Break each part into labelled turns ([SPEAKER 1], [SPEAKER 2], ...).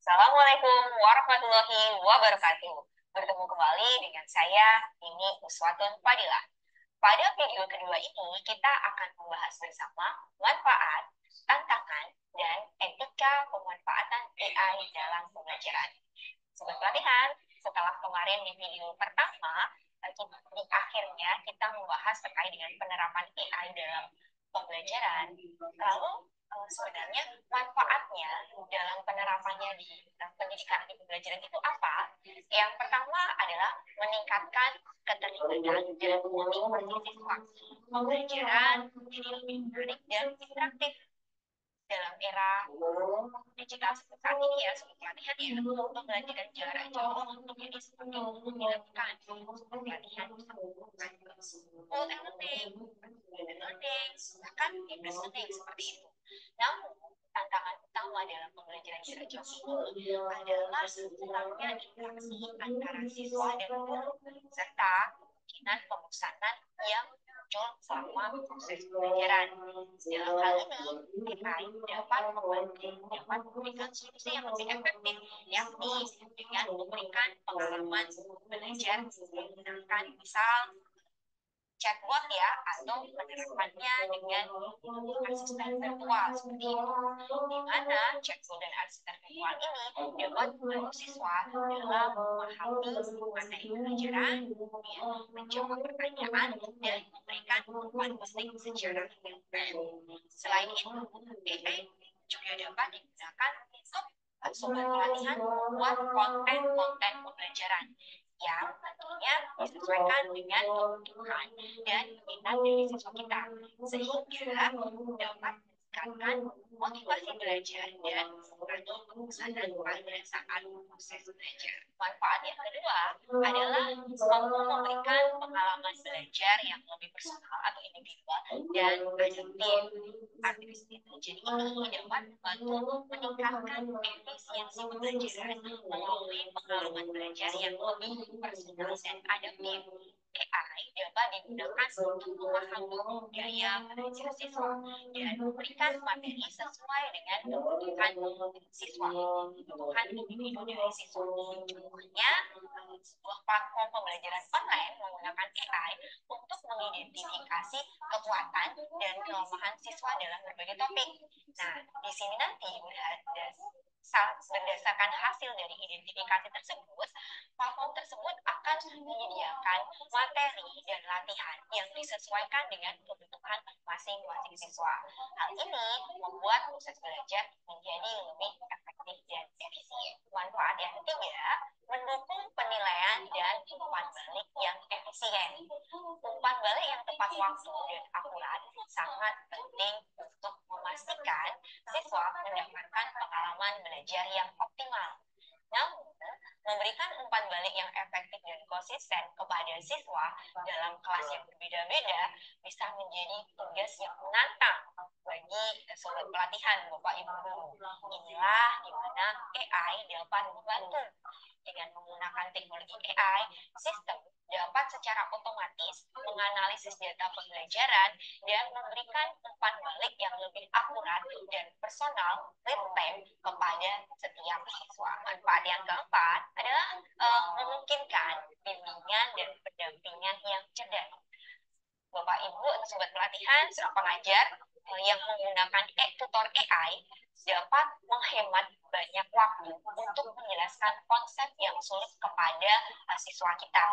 [SPEAKER 1] Assalamualaikum warahmatullahi wabarakatuh. Bertemu kembali dengan saya, ini Uswatun Fadilah. Pada video kedua ini, kita akan membahas bersama manfaat, tantangan, dan etika pemanfaatan AI dalam pembelajaran. Sobat pelatihan, setelah kemarin di video pertama, di akhirnya kita membahas terkait dengan penerapan AI dalam pembelajaran. Lalu sebenarnya manfaatnya dalam penerapannya di pendidikan di pembelajaran itu apa? Yang pertama adalah meningkatkan keterlibatan dan motivasi siswa. Pembelajaran menjadi lebih menarik dan interaktif dalam era digital seperti saat ini ya, seperti pelatihan ya, pembelajaran jarak jauh menjadi semakin dilakukan. Pelatihan bisa melakukan full learning, learning, bahkan hybrid learning seperti itu. Namun, tantangan utama dalam pembelajaran jarak jauh ini adalah kurangnya interaksi antara siswa dan guru, serta kemungkinan pemesanan yang muncul selama proses pembelajaran. Dalam hal ini, AI dapat memberikan solusi yang lebih efektif, yakni dengan memberikan pengalaman belajar menggunakan misal chatbot ya, atau penerapannya dengan asisten virtual seperti itu, di mana chatbot dan asisten virtual ini dapat membantu siswa dalam memahami materi pelajaran, kemudian menjawab pertanyaan dan memberikan umpan balik secara real time. Selain itu, AI juga dapat digunakan untuk sobat pelatihan membuat konten-konten pembelajaran yang tentunya disesuaikan dengan kebutuhan dan minat dari siswa kita, sehingga dapat meningkatkan motivasi belajar dan mengurangi kebosanan pada saat proses belajar. Manfaat yang kedua adalah mampu memberikan pengalaman belajar yang lebih personal atau individual dan adaptif. Artificial intelligence ini dapat membantu meningkatkan efisiensi pembelajaran melalui pengalaman belajar yang lebih personal dan adaptif. AI dapat digunakan untuk memahami gaya belajar siswa dan memberikan materi sesuai dengan kebutuhan siswa, kebutuhan individu dari siswa. Contohnya, sebuah platform pembelajaran online menggunakan AI untuk mengidentifikasi kekuatan dan kelemahan siswa dalam berbagai topik. Nah, di sini nanti berdasarkan hasil dari identifikasi tersebut, platform tersebut akan menyediakan materi dan latihan yang disesuaikan dengan kebutuhan masing-masing siswa. Hal ini membuat proses belajar menjadi lebih efektif dan efisien. Manfaat yang ketiga, mendukung penilaian dan umpan balik yang efisien. Umpan balik yang tepat waktu dan akurat sangat penting untuk memastikan siswa mendapatkan pengalaman belajar yang optimal. Namun, memberikan umpan balik yang efektif dan konsisten kepada siswa dalam kelas yang berbeda-beda bisa menjadi tugas yang menantang bagi sobat pelatihan Bapak Ibu guru. Inilah di mana AI dapat membantu. Dengan menggunakan teknologi AI, sistem dapat secara otomatis menganalisis data pembelajaran dan memberikan umpan balik yang lebih akurat dan personal real time kepada setiap siswa. Manfaat yang keempat adalah memungkinkan bimbingan dan pendampingan yang cerdas. Bapak Ibu atau sobat pelatihan, seorang pengajar yang menggunakan tutor AI dapat menghemat banyak waktu untuk menjelaskan konsep yang sulit kepada siswa kita.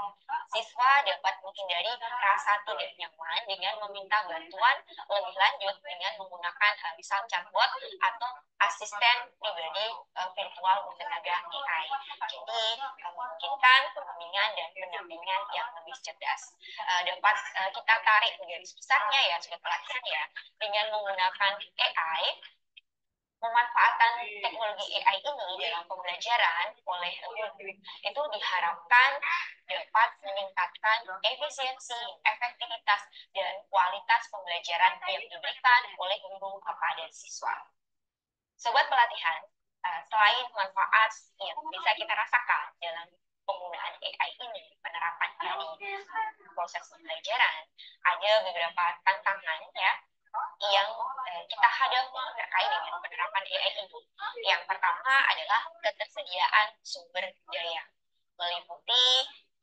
[SPEAKER 1] Siswa dapat menghindari rasa tidak nyaman dengan meminta bantuan lebih lanjut dengan menggunakan misal chatbot atau asisten pribadi virtual bertenaga AI. Jadi, memungkinkan pembimbingan dan pendampingan yang lebih cerdas. Dapat kita tarik garis besarnya ya, sobat pelatihan ya, dengan menggunakan AI. Pemanfaatan teknologi AI ini dalam pembelajaran oleh guru itu diharapkan dapat meningkatkan efisiensi, efektivitas, dan kualitas pembelajaran yang diberikan oleh guru kepada siswa. Sobat pelatihan, selain manfaat yang bisa kita rasakan dalam penggunaan AI ini, penerapan dari proses pembelajaran, ada beberapa tantangan ya yang kita hadapi terkait dengan penerapan AI ini. Yang pertama adalah ketersediaan sumber daya, meliputi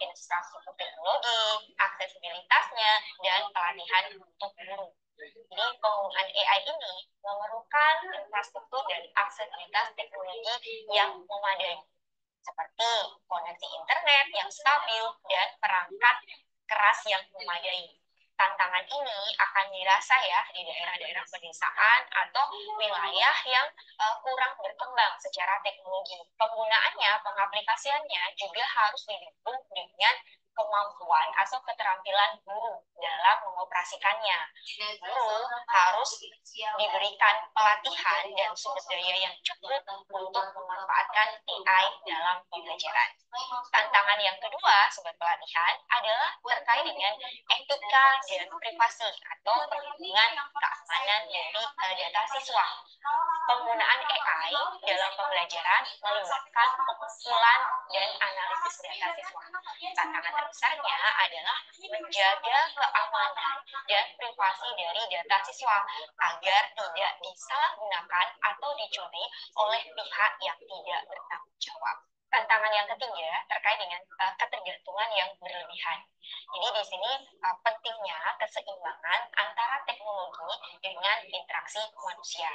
[SPEAKER 1] infrastruktur teknologi, aksesibilitasnya, dan pelatihan untuk guru. Jadi penggunaan AI ini memerlukan infrastruktur dan aksesibilitas teknologi yang memadai, seperti koneksi internet yang stabil dan perangkat keras yang memadai. Tantangan ini akan dirasa ya di daerah-daerah pedesaan atau wilayah yang kurang berkembang secara teknologi. Penggunaannya, pengaplikasiannya juga harus didukung dengan kemampuan atau keterampilan guru dalam mengoperasikannya. Guru harus diberikan pelatihan dan sumber daya yang cukup untuk memanfaatkan AI dalam pembelajaran. Tantangan yang kedua, sobat pelatihan, adalah terkait dengan etika dan privasi atau perlindungan keamanan dari data siswa. Penggunaan AI dalam pembelajaran melibatkan pengumpulan dan analisis data siswa. Tantangan terbesarnya adalah menjaga keamanan dan privasi dari data siswa agar tidak disalahgunakan atau dicuri oleh pihak yang tidak bertanggung jawab. Tantangan yang ketiga terkait dengan ketergantungan yang berlebihan. Jadi di sini pentingnya keseimbangan antara teknologi dengan interaksi manusia.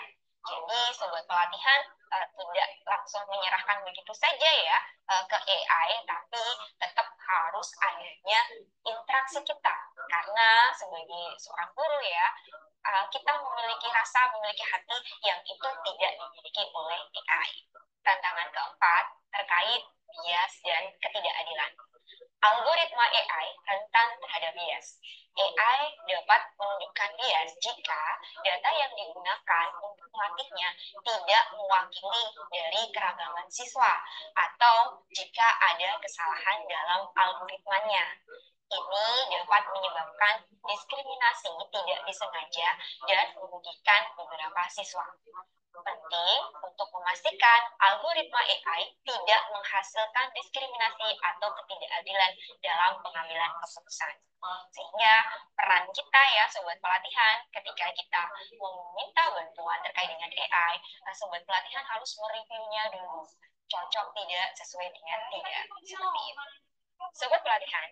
[SPEAKER 1] Jadi sobat pelatihan tidak langsung menyerahkan begitu saja ya ke AI, tapi tetap harus adanya interaksi kita. Karena sebagai seorang guru ya, kita memiliki rasa, memiliki hati yang itu tidak dimiliki oleh AI. Tantangan keempat terkait bias dan ketidakadilan. Algoritma AI rentan terhadap bias. AI dapat menunjukkan bias jika data yang digunakan untuk melatihnya tidak mewakili dari keragaman siswa atau jika ada kesalahan dalam algoritmanya. Ini dapat menyebabkan diskriminasi tidak disengaja dan merugikan beberapa siswa. Penting untuk memastikan algoritma AI tidak menghasilkan diskriminasi atau ketidakadilan dalam pengambilan keputusan. Sehingga peran kita ya sobat pelatihan ketika kita meminta bantuan terkait dengan AI, sobat pelatihan harus mereviewnya dulu. Cocok tidak, sesuai dengan tidak. Seperti itu. Sobat pelatihan,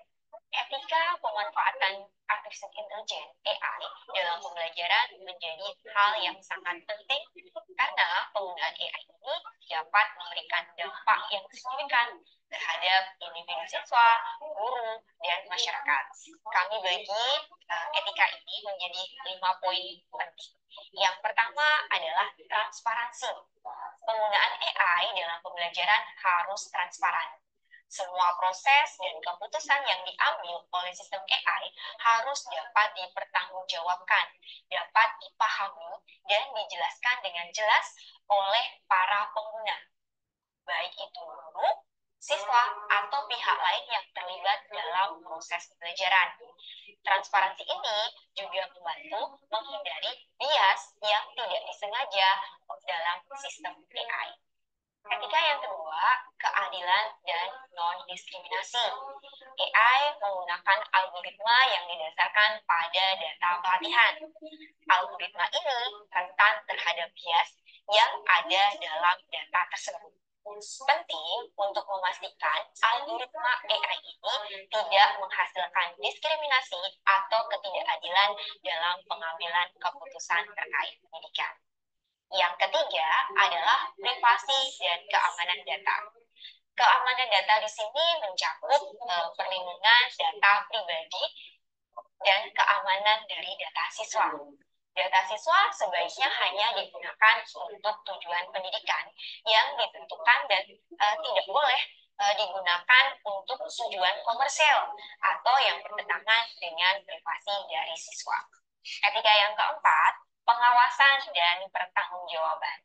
[SPEAKER 1] etika pemanfaatan artificial intelligence (AI) dalam pembelajaran menjadi hal yang sangat penting karena penggunaan AI ini dapat memberikan dampak yang signifikan terhadap individu siswa, guru, dan masyarakat. Kami bagi etika ini menjadi 5 poin penting. Yang pertama adalah transparansi. Penggunaan AI dalam pembelajaran harus transparan. Semua proses dan keputusan yang diambil oleh sistem AI harus dapat dipertanggungjawabkan, dapat dipahami, dan dijelaskan dengan jelas oleh para pengguna, baik itu guru, siswa, atau pihak lain yang terlibat dalam proses pembelajaran. Transparansi ini juga membantu menghindari bias yang tidak disengaja dalam sistem AI. Etika yang kedua, keadilan dan non-diskriminasi. AI menggunakan algoritma yang didasarkan pada data pelatihan. Algoritma ini rentan terhadap bias yang ada dalam data tersebut. Penting untuk memastikan algoritma AI ini tidak menghasilkan diskriminasi atau ketidakadilan dalam pengambilan keputusan terkait pendidikan. Yang ketiga adalah privasi dan keamanan data. Keamanan data di sini mencakup perlindungan data pribadi dan keamanan dari data siswa. Data siswa sebaiknya hanya digunakan untuk tujuan pendidikan yang ditentukan dan tidak boleh digunakan untuk tujuan komersial atau yang bertentangan dengan privasi dari siswa. Etika yang keempat, pengawasan dan pertanggungjawaban.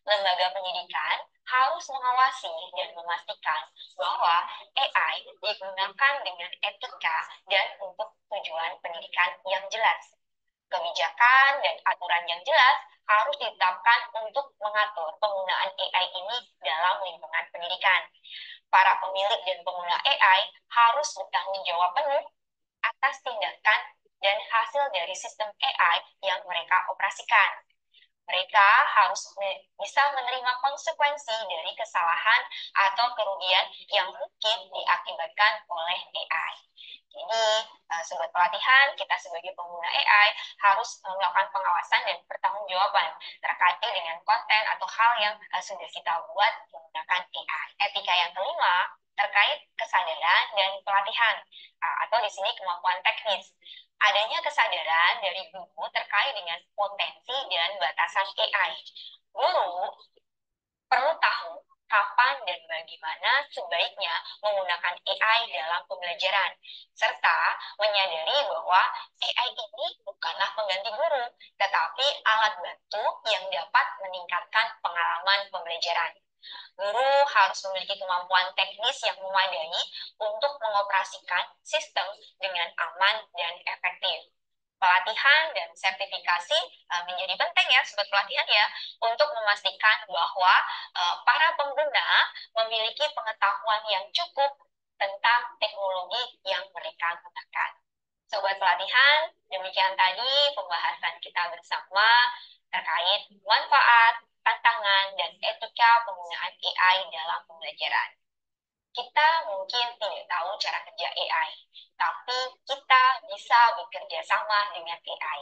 [SPEAKER 1] Lembaga pendidikan harus mengawasi dan memastikan bahwa AI digunakan dengan etika dan untuk tujuan pendidikan yang jelas. Kebijakan dan aturan yang jelas harus ditetapkan untuk mengatur penggunaan AI ini dalam lingkungan pendidikan. Para pemilik dan pengguna AI harus bertanggung jawab penuh atas tindakan dan hasil dari sistem AI yang mereka operasikan. Mereka harus bisa menerima konsekuensi dari kesalahan atau kerugian yang mungkin diakibatkan oleh AI. Jadi, sobat pelatihan, kita sebagai pengguna AI harus melakukan pengawasan dan pertanggungjawaban terkait dengan konten atau hal yang sudah kita buat menggunakan AI. Etika yang kelima terkait kesadaran dan pelatihan atau di sini kemampuan teknis. Adanya kesadaran dari guru terkait dengan potensi dan batasan AI. Guru perlu tahu kapan dan bagaimana sebaiknya menggunakan AI dalam pembelajaran, serta menyadari bahwa AI ini bukanlah pengganti guru, tetapi alat bantu yang dapat meningkatkan pengalaman pembelajaran. Guru harus memiliki kemampuan teknis yang memadai untuk mengoperasikan sistem dengan aman dan efektif. Pelatihan dan sertifikasi menjadi penting ya, sobat pelatihan ya, untuk memastikan bahwa para pengguna memiliki pengetahuan yang cukup tentang teknologi yang mereka gunakan. Sobat pelatihan, demikian tadi pembahasan kita bersama terkait manfaat, tantangan, dan etika penggunaan AI dalam pembelajaran. Kita mungkin tidak tahu cara kerja AI, tapi kita bisa bekerja sama dengan AI.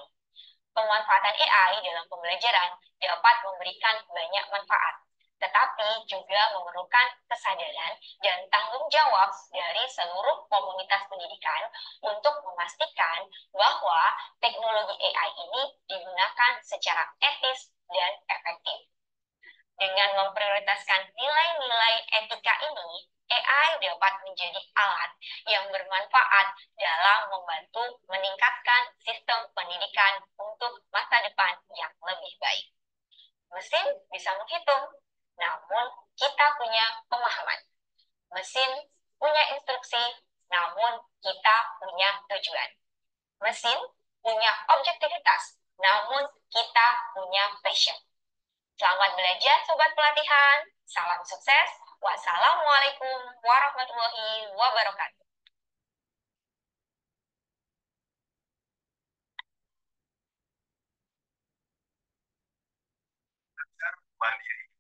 [SPEAKER 1] Pemanfaatan AI dalam pembelajaran dapat memberikan banyak manfaat, tetapi juga memerlukan kesadaran dan tanggung jawab dari seluruh komunitas pendidikan untuk memastikan bahwa teknologi AI ini digunakan secara etis dan efektif. Dengan memprioritaskan nilai-nilai etika ini, AI dapat menjadi alat yang bermanfaat dalam membantu meningkatkan sistem pendidikan untuk masa depan yang lebih baik. Mesin bisa menghitung, namun kita punya pemahaman. Mesin punya instruksi, namun kita punya tujuan. Mesin punya objektivitas, namun kita punya passion. Selamat belajar, Sobat Pelatihan. Salam sukses. Wassalamualaikum warahmatullahi wabarakatuh.
[SPEAKER 2] Mandiri.